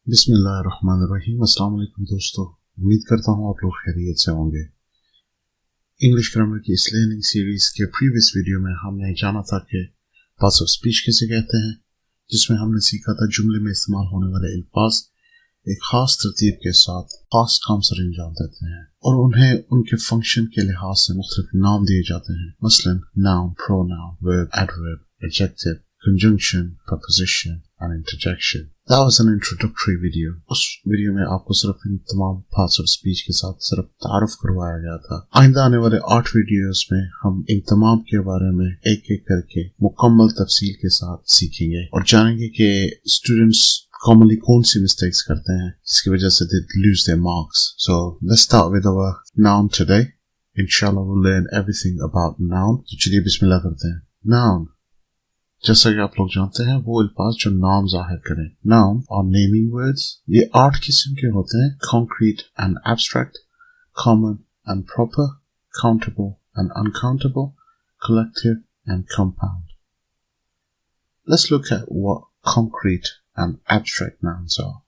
बिस्मिल्लाहिर्रहमानिर्रहीम। अस्सलाम वालेकुम दोस्तों, उम्मीद करता हूँ आप लोग खैरियत से होंगे। इंग्लिश ग्रामर की इस लर्निंग सीरीज के प्रीवियस वीडियो में हमने जाना था कि पार्ट्स ऑफ स्पीच किसे कहते हैं, जिसमें हमने सीखा था जुमले में इस्तेमाल होने वाले अल्फाज एक खास तरतीब के साथ खास काम सर अंजाम देते हैं और उन्हें उनके फंक्शन के लिहाज से मुख्तलिफ नाम दिए जाते हैं, मसलन noun, pronoun, verb, adverb, adjective, conjunction, preposition and interjection. That was an introductory video. उस वीडियो में आपको सिर्फ इन तमाम parts of speech के साथ सिर्फ तारुफ करवाया गया था। आइंदा आने वाले 8 वीडियोस में हम इन तमाम के बारे में एक एक करके मुकम्मल तफसील के साथ सीखेंगे और जानेंगे कि स्टूडेंट्स commonly कौन सी मिस्टेक्स करते हैं जिसकी वजह से they lose their marks. So let's start with our noun today. Inshallah we'll learn everything about noun. तो चलिए बिस्मिल्लाह करते हैं। Noun, जैसा कि आप लोग जानते हैं, वो अल्फाज जो नाम जाहिर करें। नाउन और नेमिंग वर्ड्स, ये 8 किस्म के होते हैं: concrete and abstract, common and proper, countable and uncountable, collective and compound. Let's look at what concrete and abstract nouns are.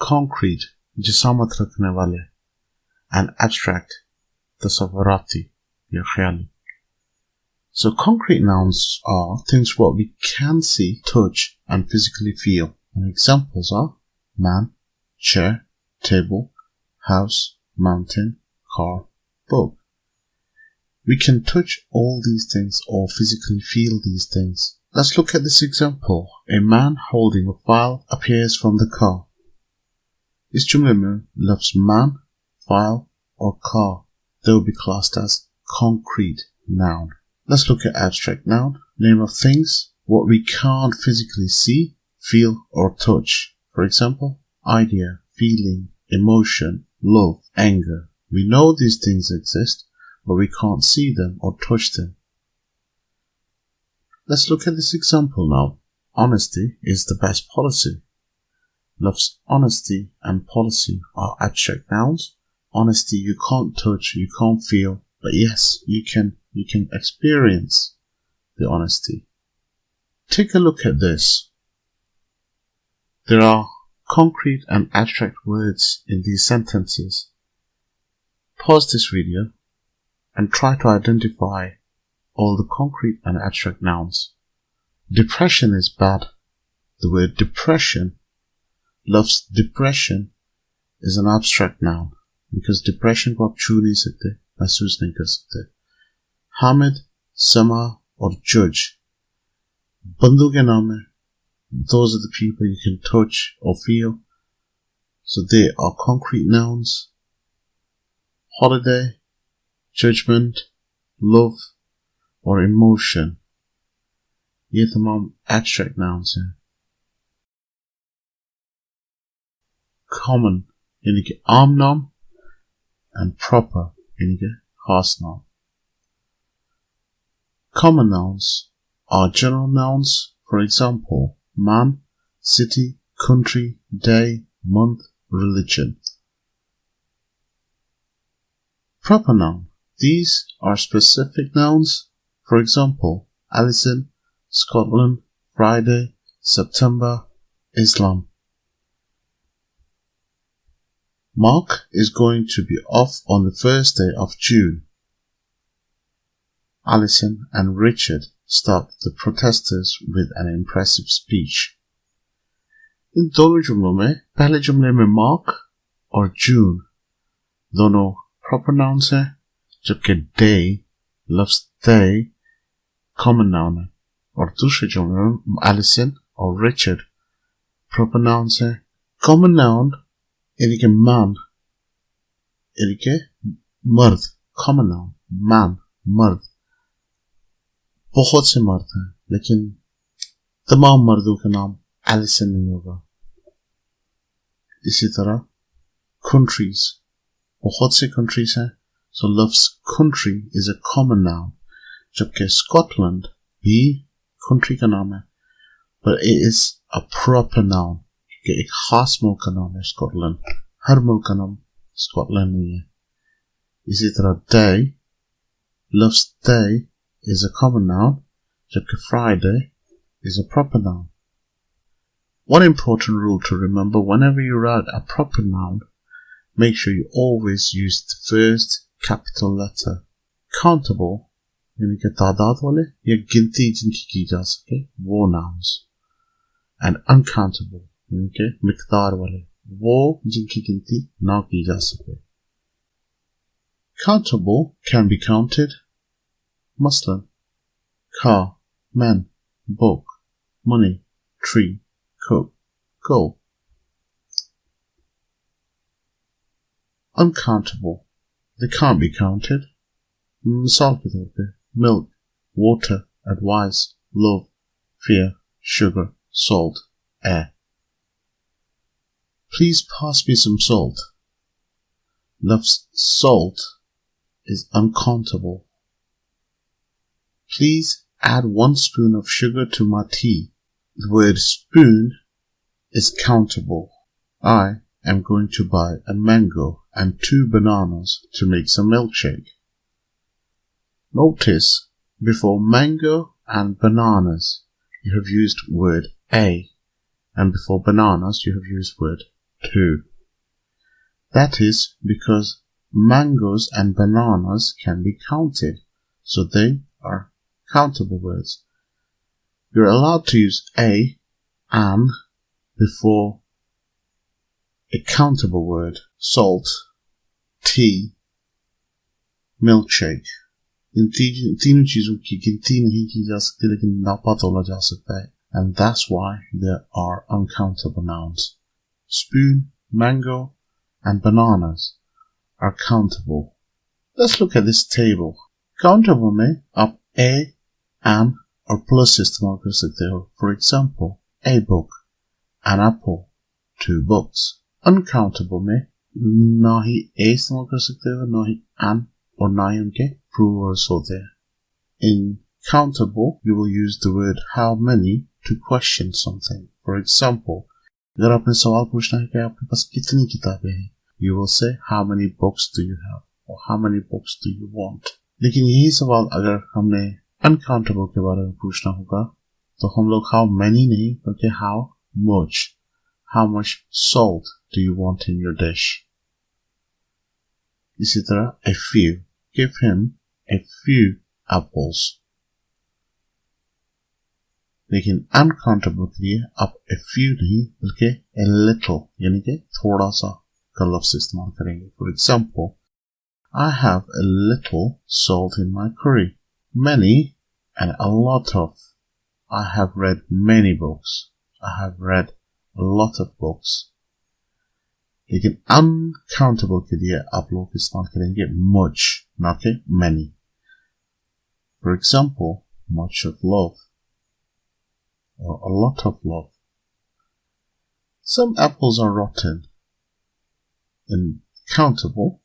Concrete, जिसामत रखने वाले, and abstract, तसव्वुराती या ख्याली. So concrete nouns are things what we can see, touch and physically feel. And examples are man, chair, table, house, mountain, car, book. We can touch all these things or physically feel these things. Let's look at this example. A man holding a file appears from the car. इस जुमले में लफ्ज़ man, file or car, they will be classed as concrete noun. Let's look at abstract noun. Name of things what we can't physically see, feel or touch. For example, idea, feeling, emotion, love, anger. We know these things exist, but we can't see them or touch them. Let's look at this example now. Honesty is the best policy. Love's honesty and policy are abstract nouns. Honesty you can't touch, you can't feel, but yes, you can experience the honesty. Take a look at this. There are concrete and abstract words in these sentences. Pause this video and try to identify all the concrete and abstract nouns. Depression is bad. The word depression, loves depression, is an abstract noun because depression को आप छू नहीं सकते, महसूस नहीं कर सकते. Hamid, Sama or Judge, बंदू के नाम है. Those are the people you can touch or feel, so they are concrete nouns. Holiday, judgment, love or emotion, ये तमाम abstract nouns हैं. Common यानी कि आम नाम and proper यानी कि खास नाम. Common nouns are general nouns. For example, man, city, country, day, month, religion. Proper noun. These are specific nouns. For example, Alison, Scotland, Friday, September, Islam. Mark is going to be off on the first day of June. Alison and Richard stopped the protesters with an impressive speech. इन दोनों जुमलों में पहले जुमले में Mark और June दोनों proper nouns हैं, जबकि day, लफ्ज़ they, common noun है, और दूसरे जुमले में Alison और Richard proper nouns हैं. Common noun यानी कि man, यानी कि मर्द. Common noun, man, मर्द. बहुत से मर्द हैं, लेकिन तमाम मर्दों का नाम एलिसन नहीं होगा. इसी तरह countries, बहुत से countries हैं, so love's country is a common noun, जबकि Scotland भी country का नाम है, but it is a proper noun, क्योंकि एक खास मुल्क का नाम है Scotland. हर मुल्क का नाम Scotland नहीं है. इसी तरह day, love's day is a common noun, जबकि Friday is a proper noun. One important rule to remember: whenever you write a proper noun, make sure you always use the first capital letter. Countable यानी कि तादाद वाले या गिनती जिनकी की जा सके वो nouns, and uncountable यानी कि मिकदार वाले वो जिनकी गिनती ना की जा सके. Countable can be counted. Maslan, car, man, book, money, tree, cook, go. Uncountable, they can't be counted. मिसाल के तौर पे milk, water, advice, love, fear, sugar, salt, air. Please pass me some salt. Love salt is uncountable. Please add 1 spoon of sugar to my tea. The word spoon is countable. I am going to buy a mango and 2 bananas to make some milkshake. Notice, before mango and bananas, you have used word a, and before bananas, you have used word to. That is because mangoes and bananas can be counted, so they are countable words. You're allowed to use a and before a countable word: salt, tea, milkshake. इन तीनों चीजों की गिनती नहीं की जा सकती, लेकिन नापा तोला जा सकता है. And that's why there are uncountable nouns. Spoon, mango, and bananas are countable. Let's look at this table. Countable में आप a, an और plus इस्तेमाल कर सकते हो. For example, a book, an apple, 2 books. Uncountable में ना ही a इस्तेमाल कर सकते हो, ना ही an और ना ही उनके plurals होते हैं. In countable, you will use the word how many to question something. For example, अगर आपने सवाल पूछना है कि आपके पास कितनी किताबें हैं, you will say how many books do you have or how many books do you want. लेकिन यही सवाल अगर हमने uncountable के बारे में पूछना होगा तो हम लोग how many नहीं बल्कि how much salt do you want in your dish. इसी तरह a few, give him a few apples. लेकिन uncountable के लिए आप a few नहीं बल्कि a little यानी कि थोड़ा सा का लफ्ज़ इस्तेमाल करेंगे. For example, I have a little salt in my curry. Many and a lot of. I have read many books. I have read a lot of books. लेकिन uncountable के लिए आप लोग इस्तेमाल करेंगे much, ना कि many. For example, much of love or a lot of love. Some apples are rotten. In countable,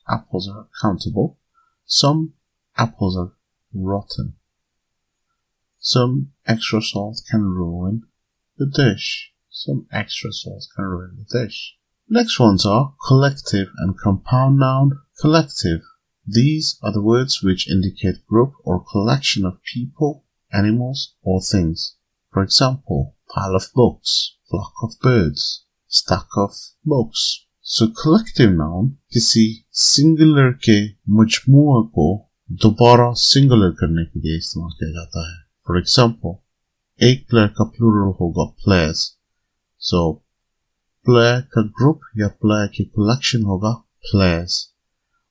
apples are countable. Some apples are rotten. Some extra salt can ruin the dish. Some extra salt can ruin the dish. Next ones are collective and compound noun. Collective. These are the words which indicate group or collection of people, animals, or things. For example, pile of books, flock of birds, stack of books. So collective noun किसी singular के मजमूआ को दोबारा singular करने के लिए इस्तेमाल किया जाता है. For example, एक player का plural होगा players. So player का group या player की collection होगा players.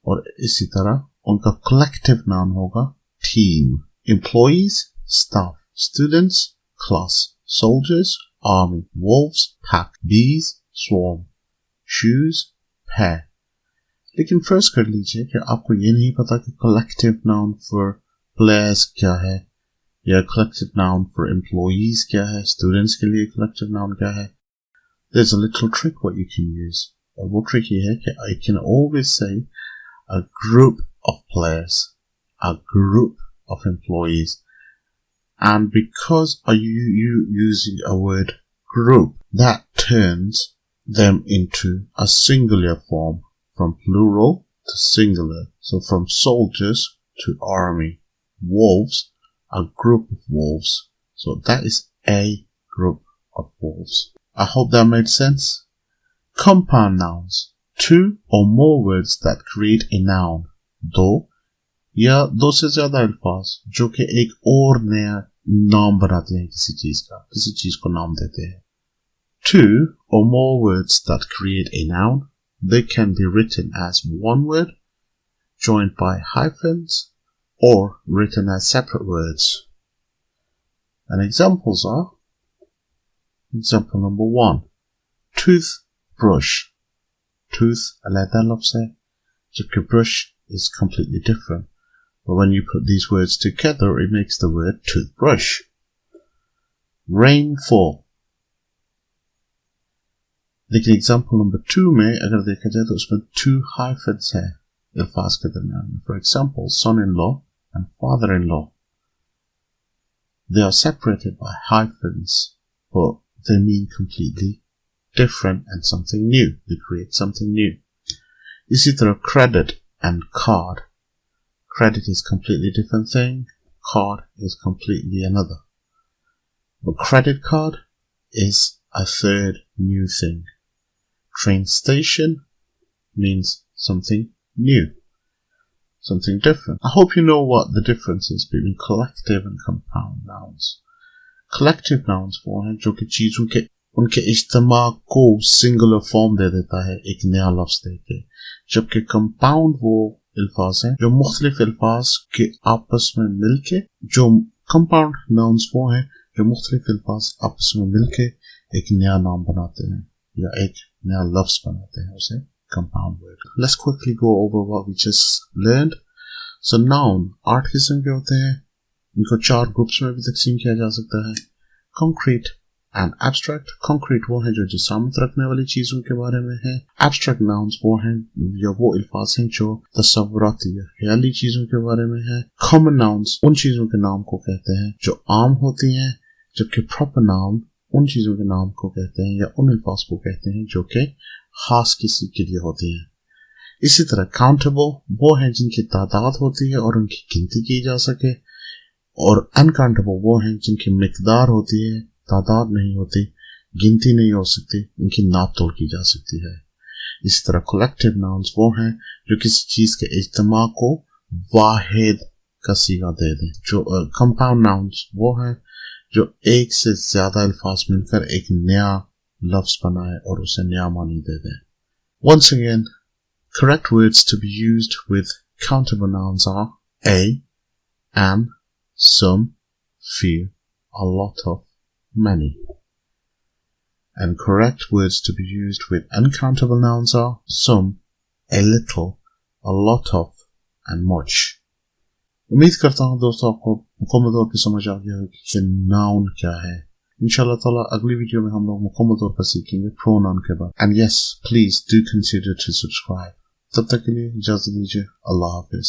और इसी तरह उनका collective noun होगा team. Employees, staff. Students, class. Soldiers, army. Wolves, pack. Bees, swarm. Shoes, pair. लेकिन फर्स्ट कर लीजिए कि आपको ये नहीं पता कि collective noun for players क्या है या collective noun for employees क्या है, students के लिए collective noun क्या है. There's a little trick what you can use. और वो trick ये है कि I can always say a group of players, a group of employees. And because you using a word group, that turns them into a singular form, from plural to singular. So from soldiers to army. Wolves, a group of wolves. So that is a group of wolves. I hope that made sense. Compound nouns, two or more words that create a noun. दो या दो से ज्यादा अल्फाज जो कि एक और नया नाम बनाते हैं किसी चीज का, किसी चीज को नाम देते हैं. Two or more words that create a noun. They can be written as one word, joined by hyphens, or written as separate words. And examples are, example number 1, toothbrush. Tooth अलग लफ्ज़ है, जबकि brush is completely different. But when you put these words together, it makes the word toothbrush. Rainfall. लेकिन example number 2 में अगर देखा जाए तो उसमें 2 hyphens है अल्फाज के दरमियान में. For example son-in-law and father-in-law. They are separated by hyphens, but they mean completely different and something new. They create something new. इसी तरह credit and card. Credit is completely different thing. Card is completely another. But credit card is a third new thing. Train station means something new, something different. I hope you know what the difference is between collective and compound nouns. Collective nouns वो हैं जो कि चीजों के उनके इज्तिमा को singular form दे देता है एक नया लफ्ज़ देके, जबकि compound वो अल्फाज हैं जो मुख्तलिफ अल्फाज के आपस में मिलके, जो compound nouns वो हैं जो मुख्तलिफ अल्फाज आपस में मिलके एक नया नाम बनाते हैं या एक नया लफ्ज़ बनाते हैं, उसे compound word. Let's quickly go over what we just learned. So noun 8 किस्म के होते हैं. इनको 4 ग्रुप्स में भी तकसीम किया जा सकता है. Concrete and abstract. Concrete वो है जो जिसामत रखने वाली चीजों के बारे में है. Abstract nouns वो हैं या वो अल्फाज हैं जो तस्वुराती या ख्याली चीजों के बारे में है. Common nouns उन चीजों के नाम को कहते हैं जो आम होती हैं, जबकि proper noun उन चीजों के नाम को कहते हैं या उन अल्फाज को कहते हैं जो कि खास किसी के लिए होती हैं. इसी तरह countable वो हैं जिनकी तादाद होती है और उनकी गिनती की जा सके, और uncountable वो हैं जिनकी मिकदार होती है, तादाद नहीं होती, गिनती नहीं हो सकती, इनकी नाप तोल की जा सकती है. इसी तरह collective nouns वो हैं जो किसी चीज के इज्तिमा को वाहिद का सीगा दे दें. जो compound nouns वो हैं जो एक से ज्यादा अल्फाज मिलकर एक नया लफ्ज़ बनाए और उसे नया मानी दे दें. Once again, correct words to be used with countable nouns are a, an, some, few, a lot of, many. And correct words to be used with uncountable nouns are some, a little, a lot of, and much. उम्मीद करता हूँ दोस्तों आपको मुकम्मल तौर पर समझ आ गया होगा कि नाउन क्या है. इंशाल्लाह ताला अगली वीडियो में हम लोग मुकम्मल तौर पर सीखेंगे प्रोनाउन के बाद. And yes, please do consider to subscribe. तब तक के लिए इजाजत दीजिए. अल्लाह हाफिज.